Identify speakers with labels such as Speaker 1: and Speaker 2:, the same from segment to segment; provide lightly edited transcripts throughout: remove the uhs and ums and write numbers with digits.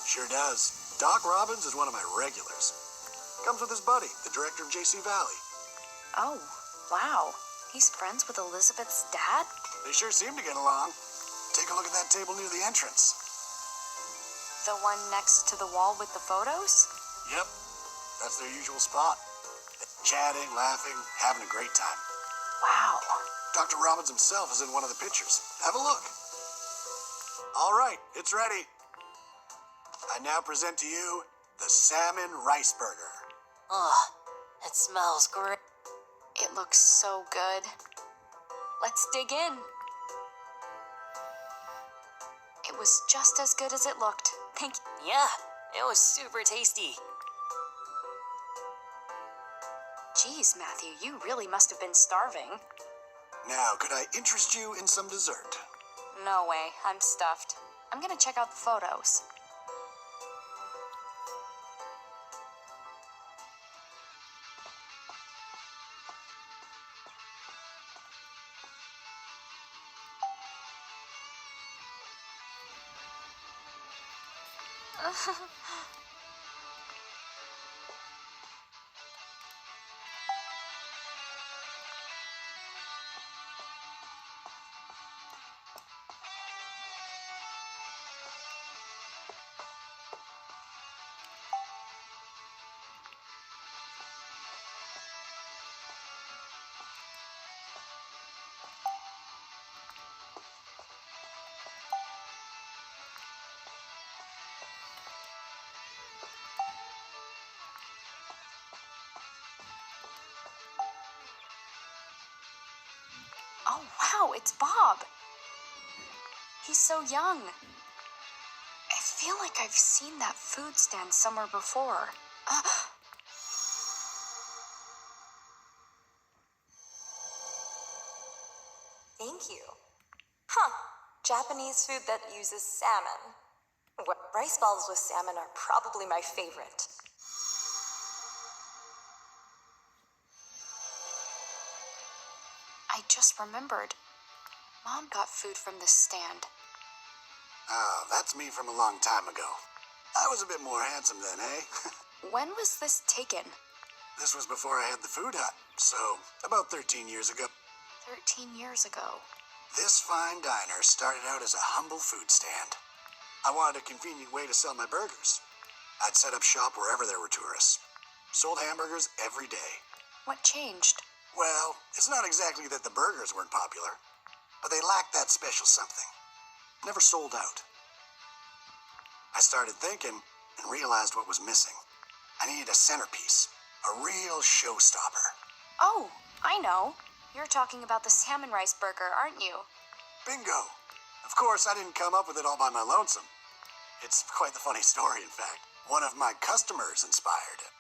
Speaker 1: Sure does. Doc Robbins is one of my regulars. Comes with his buddy, the director of JC Valley.
Speaker 2: Oh, wow. He's friends with Elizabeth's dad?
Speaker 1: They sure seem to get along. Take a look at that table near the entrance.
Speaker 2: The one next to the wall with the photos?
Speaker 1: Yep, that's their usual spot. Chatting, laughing, having a great time.
Speaker 2: Wow.
Speaker 1: Dr. Robbins himself is in one of the pictures. Have a look. All right, it's ready. I now present to you the salmon rice burger.
Speaker 3: Ugh, it smells great.
Speaker 2: It looks so good. Let's dig in. It was just as good as it looked. Thank you.
Speaker 3: Yeah, it was super tasty.
Speaker 2: Geez, Matthew, you really must have been starving.
Speaker 1: Now, could I interest you in some dessert?
Speaker 2: No way, I'm stuffed. I'm gonna check out the photos. Oh, wow, it's Bob. He's so young. I feel like I've seen that food stand somewhere before.
Speaker 4: Thank you. Huh. Japanese food that uses salmon. Rice balls with salmon are probably my favorite.
Speaker 2: I just remembered. Mom got food from this stand.
Speaker 1: Oh, that's me from a long time ago. I was a bit more handsome then, eh?
Speaker 2: When was this taken?
Speaker 1: This was before I had the food hut, so about 13 years ago.
Speaker 2: 13 years ago.
Speaker 1: This fine diner started out as a humble food stand. I wanted a convenient way to sell my burgers. I'd set up shop wherever there were tourists. Sold hamburgers every day.
Speaker 2: What changed?
Speaker 1: Well, it's not exactly that the burgers weren't popular, but they lacked that special something. Never sold out. I started thinking and realized what was missing. I needed a centerpiece, a real showstopper.
Speaker 2: Oh, I know. You're talking about the salmon rice burger, aren't you?
Speaker 1: Bingo. Of course, I didn't come up with it all by my lonesome. It's quite the funny story, in fact. One of my customers inspired it.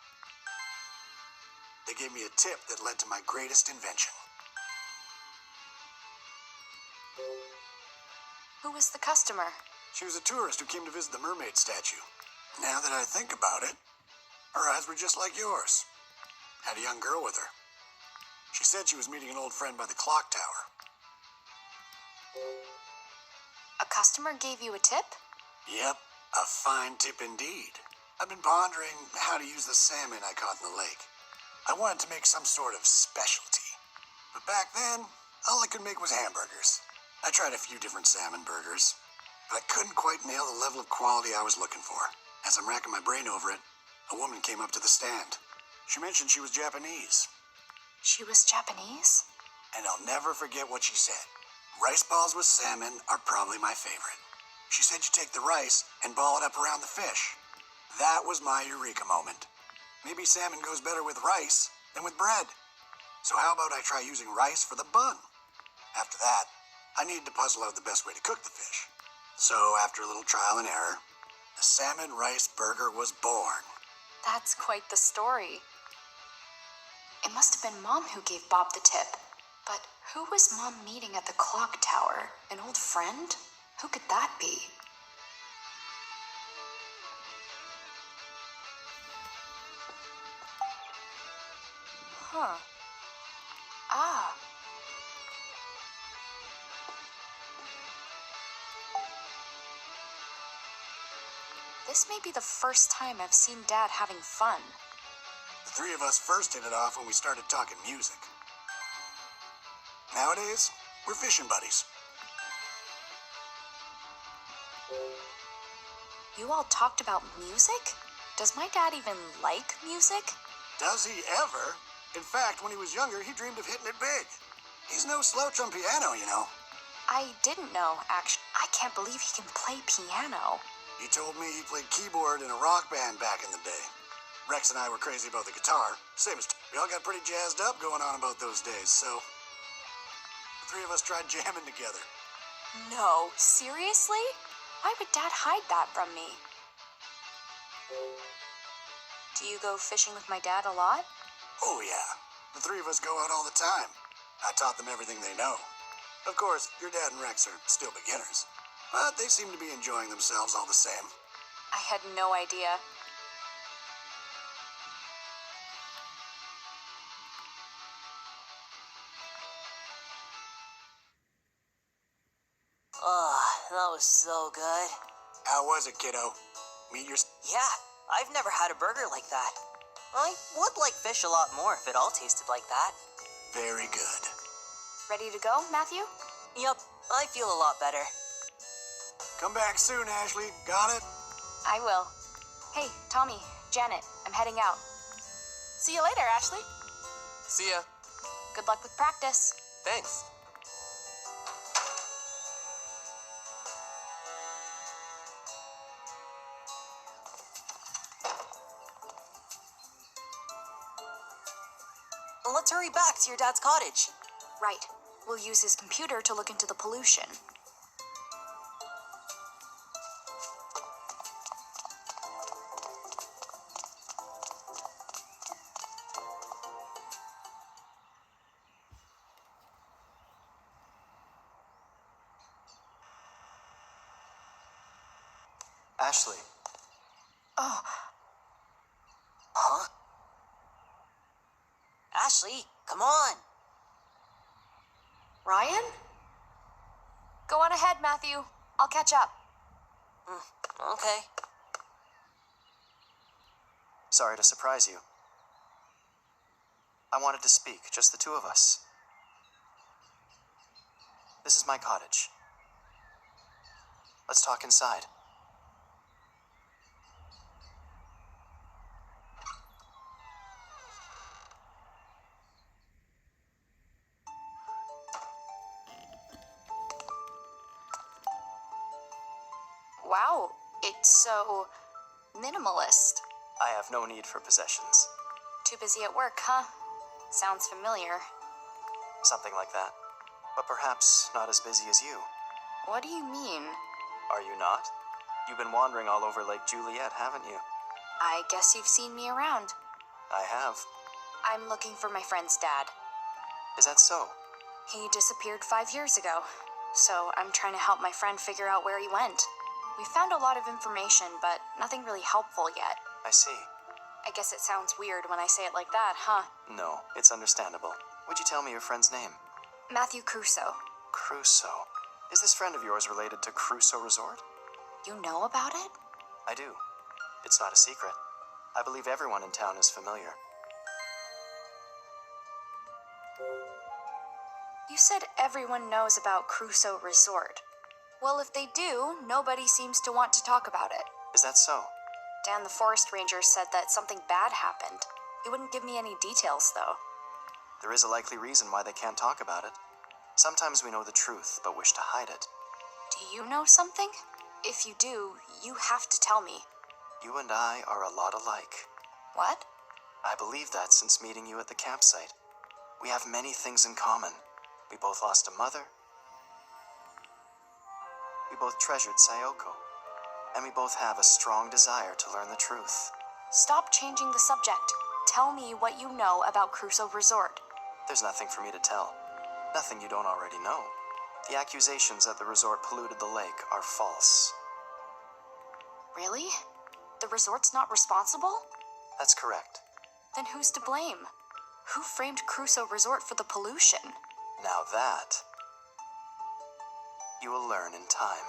Speaker 1: They gave me a tip that led to my greatest invention.
Speaker 2: Who was the customer?
Speaker 1: She was a tourist who came to visit the mermaid statue. Now that I think about it, her eyes were just like yours. Had a young girl with her. She said she was meeting an old friend by the clock tower.
Speaker 2: A customer gave you a tip?
Speaker 1: Yep, a fine tip indeed. I've been pondering how to use the salmon I caught in the lake. I wanted to make some sort of specialty. But back then, all I could make was hamburgers. I tried a few different salmon burgers, but I couldn't quite nail the level of quality I was looking for. As I'm racking my brain over it, a woman came up to the stand. She mentioned she was Japanese.
Speaker 2: She was Japanese?
Speaker 1: And I'll never forget what she said. Rice balls with salmon are probably my favorite. She said you take the rice and ball it up around the fish. That was my eureka moment. Maybe salmon goes better with rice than with bread. So how about I try using rice for the bun? After that, I needed to puzzle out the best way to cook the fish. So after a little trial and error, the salmon rice burger was born.
Speaker 2: That's quite the story. It must have been Mom who gave Bob the tip. But who was Mom meeting at the clock tower? An old friend? Who could that be? Huh. Ah. This may be the first time I've seen Dad having fun.
Speaker 1: The three of us first hit it off when we started talking music. Nowadays, we're fishing buddies.
Speaker 2: You all talked about music? Does my dad even like music?
Speaker 1: Does he ever? In fact, when he was younger, he dreamed of hitting it big. He's no slouch on piano, you know.
Speaker 2: I didn't know, actually. I can't believe he can play piano.
Speaker 1: He told me he played keyboard in a rock band back in the day. Rex and I were crazy about the guitar. Same as we all got pretty jazzed up going on about those days, so the three of us tried jamming together.
Speaker 2: No, seriously? Why would Dad hide that from me? Do you go fishing with my dad a lot?
Speaker 1: Oh yeah, the three of us go out all the time. I taught them everything they know. Of course, your dad and Rex are still beginners, but they seem to be enjoying themselves all the same.
Speaker 2: I had no idea.
Speaker 3: That was so good.
Speaker 1: How was it, kiddo? Meet your...
Speaker 3: Yeah, I've never had a burger like that. I would like fish a lot more if it all tasted like that.
Speaker 1: Very good.
Speaker 2: Ready to go, Matthew?
Speaker 3: Yup, I feel a lot better.
Speaker 1: Come back soon, Ashley. Got it?
Speaker 2: I will. Hey, Tommy, Janet, I'm heading out. See you later, Ashley.
Speaker 5: See ya.
Speaker 2: Good luck with practice.
Speaker 5: Thanks.
Speaker 3: Let's hurry back to your dad's cottage.
Speaker 2: Right. We'll use his computer to look into the pollution.
Speaker 5: Ashley.
Speaker 2: Oh,
Speaker 3: Huh? Ashley, come on.
Speaker 2: Ryan? Go on ahead, Matthew. I'll catch up.
Speaker 3: Okay.
Speaker 5: Sorry to surprise you. I wanted to speak, just the two of us. This is my cottage. Let's talk inside.
Speaker 2: Wow, it's so minimalist.
Speaker 5: I have no need for possessions.
Speaker 2: Too busy at work, huh? Sounds familiar.
Speaker 5: Something like that. But perhaps not as busy as you.
Speaker 2: What do you mean?
Speaker 5: Are you not? You've been wandering all over Lake Juliet, haven't you?
Speaker 2: I guess you've seen me around.
Speaker 5: I have.
Speaker 2: I'm looking for my friend's dad.
Speaker 5: Is that so?
Speaker 2: He disappeared 5 years ago, so I'm trying to help my friend figure out where he went. We found a lot of information, but nothing really helpful yet.
Speaker 5: I see.
Speaker 2: I guess it sounds weird when I say it like that, huh?
Speaker 5: No, it's understandable. Would you tell me your friend's name?
Speaker 2: Matthew Crusoe.
Speaker 5: Crusoe. Is this friend of yours related to Crusoe Resort?
Speaker 2: You know about it?
Speaker 5: I do. It's not a secret. I believe everyone in town is familiar.
Speaker 2: You said everyone knows about Crusoe Resort. Well, if they do, nobody seems to want to talk about it.
Speaker 5: Is that so?
Speaker 2: Dan the forest ranger said that something bad happened. He wouldn't give me any details, though.
Speaker 5: There is a likely reason why they can't talk about it. Sometimes we know the truth, but wish to hide it.
Speaker 2: Do you know something? If you do, you have to tell me.
Speaker 5: You and I are a lot alike.
Speaker 2: What?
Speaker 5: I believe that since meeting you at the campsite. We have many things in common. We both lost a mother. We both treasured Sayoko. And we both have a strong desire to learn the truth.
Speaker 2: Stop changing the subject. Tell me what you know about Crusoe Resort.
Speaker 5: There's nothing for me to tell. Nothing you don't already know. The accusations that the resort polluted the lake are false.
Speaker 2: Really? The resort's not responsible?
Speaker 5: That's correct.
Speaker 2: Then who's to blame? Who framed Crusoe Resort for the pollution?
Speaker 5: Now that, you will learn in time.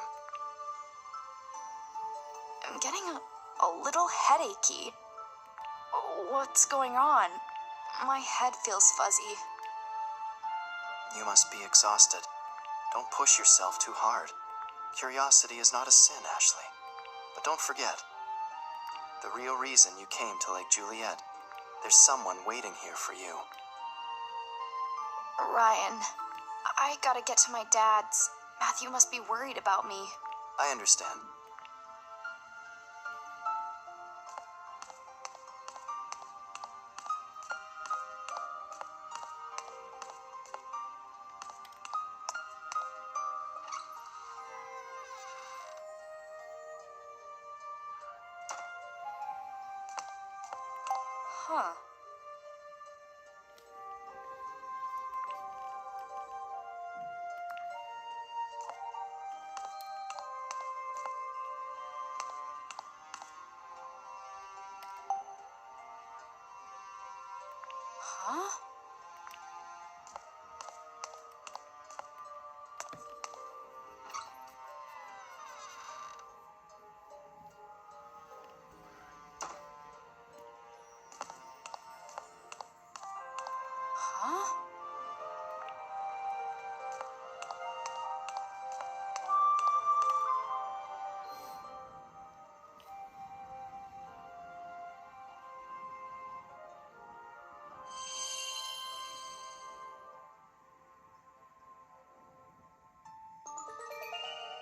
Speaker 2: I'm getting a a little headachy. What's going on? My head feels fuzzy.
Speaker 5: You must be exhausted. Don't push yourself too hard. Curiosity is not a sin, Ashley. But don't forget, the real reason you came to Lake Juliet. There's someone waiting here for you.
Speaker 2: Ryan, I gotta get to my dad's. Matthew must be worried about me.
Speaker 5: I understand.
Speaker 2: Huh. Huh? Huh?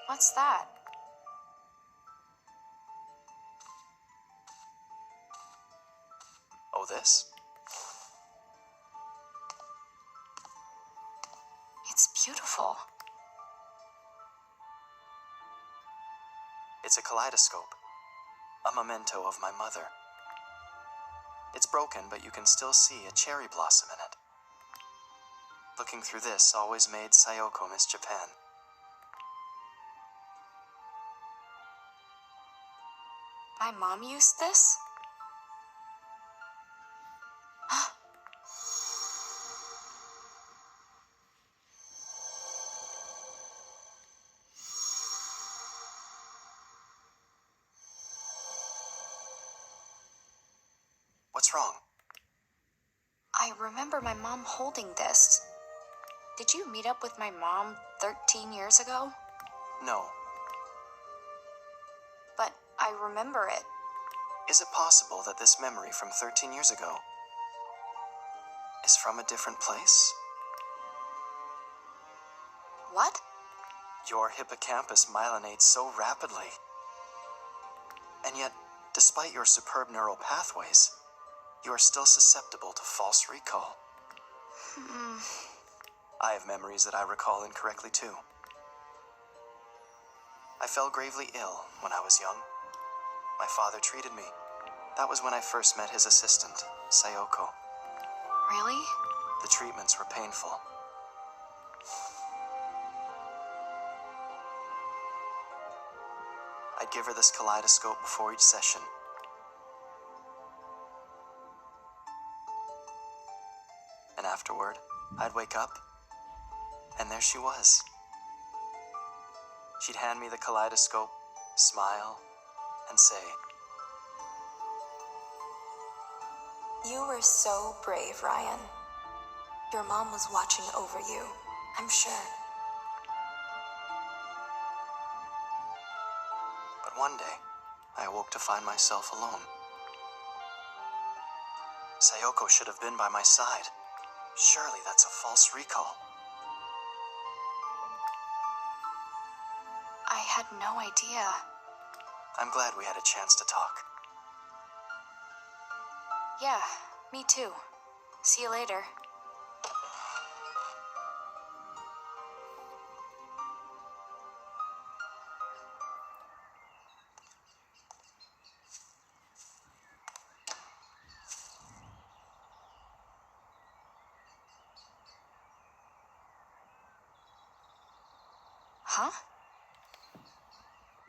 Speaker 2: What's that?
Speaker 5: Oh, this?
Speaker 2: It's beautiful.
Speaker 5: It's a kaleidoscope. A memento of my mother. It's broken, but you can still see a cherry blossom in it. Looking through this always made Sayoko miss Japan.
Speaker 2: My mom used this?
Speaker 5: What's wrong?
Speaker 2: I remember my mom holding this. Did you meet up with my mom 13 years ago?
Speaker 5: No.
Speaker 2: But I remember it.
Speaker 5: Is it possible that this memory from 13 years ago is from a different place?
Speaker 2: What?
Speaker 5: Your hippocampus myelinates so rapidly. And yet, despite your superb neural pathways, you are still susceptible to false recall. I have memories that I recall incorrectly too. I fell gravely ill when I was young. My father treated me. That was when I first met his assistant, Sayoko.
Speaker 2: Really?
Speaker 5: The treatments were painful. I'd give her this kaleidoscope before each session. And afterward, I'd wake up, and there she was. She'd hand me the kaleidoscope, smile, and say,
Speaker 4: You were so brave, Ryan. Your mom was watching over you, I'm sure.
Speaker 5: But one day, I awoke to find myself alone. Sayoko should have been by my side. Surely that's a false recall.
Speaker 2: I had no idea.
Speaker 5: I'm glad we had a chance to talk.
Speaker 2: Yeah, me too. See you later.